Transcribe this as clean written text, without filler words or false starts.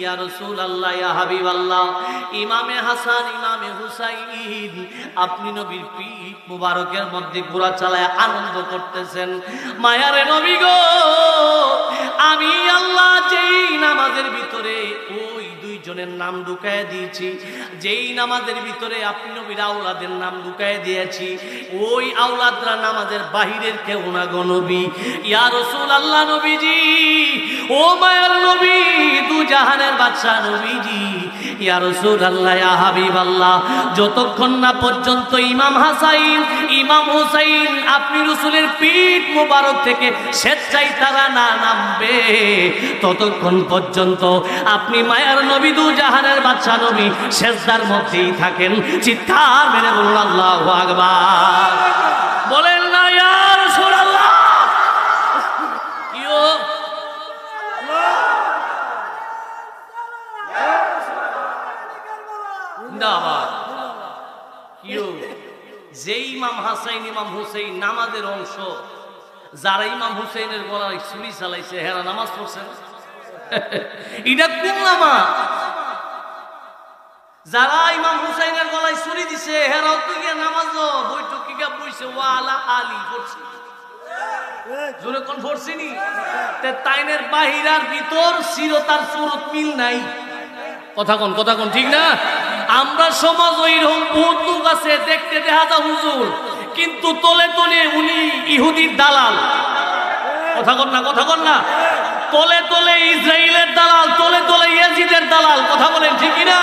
ইয়া রাসূলুল্লাহ, ইয়া হাবিবাল্লাহ, ইমামে হাসান ইমামে হুসাইন আপনি নবীর পিঠ মুবারকের মধ্যে ঘোড়া চালায় আনন্দ করতেছেন। মায়ারে নবী গো, আমি আল্লাহ যেই নামাজের ভিতরে ওই দুইজনের নাম ঢুকায় দিয়েছি, যেই নামাজের ভিতরে আপনি নবীর আওলাদের নাম ঢুকায় দিয়েছি, ওই আওলাদরা নামাজের বাহিরের কেউ না গো নবী। ইয়া রাসূলুল্লাহ নবীজি, ও মায়ার নবী, দু জাহানের বাদশা নবীজি, ইয়া রাসূলুল্লাহ, ইয়া হাবিবাল্লাহ, যতক্ষণ না পর্যন্ত ইমাম হাসাইন ইমাম হুসাইন আপনি রাসূলের পিঠ মুবারক থেকে স্বেচ্ছায় তারা না নামবে, ততক্ষণ পর্যন্ত আপনি মায়ার নবী, দু জাহানের বাদশা নবী সেজদার মধ্যেই থাকেন। চিৎকার মেরে বলুন আল্লাহু আকবার। বলেন না ইয়া রাসূলুল্লাহ। ইয়ো জিন্দাবাদ। ইয়ো যে ইমাম হাসাইন ইমাম হুসাইন নামাজের অংশ, যারা ইমাম হুসাইনের গলায় ছুরি চালাইছে হেরা নামাজ পড়ছেন? এটা কোন নামাজ? যারা ইমাম হুসাইনের গলায় ছুরি দিছে হেরাও তো গিয়া নামাজ বৈঠকি গা বইছে ওয়ালা আলী পড়ছে। জোরে কোন পড়ছিনি? তে তাইনের বাহিরার ভিতর চিরতার সুরত মিল নাই। কথা কোন ঠিক না? আমরা সমাজ ওইরকম বহুত লোক আছে দেখতে দেখা যা হুজুর, কিন্তু তলে তলে উনি ইহুদির দালাল। কথা কন না। তলে তলে ইসরায়েলের দালাল, তলে তলে ইয়াজিদের দালাল। কথা বলেন ঠিক না?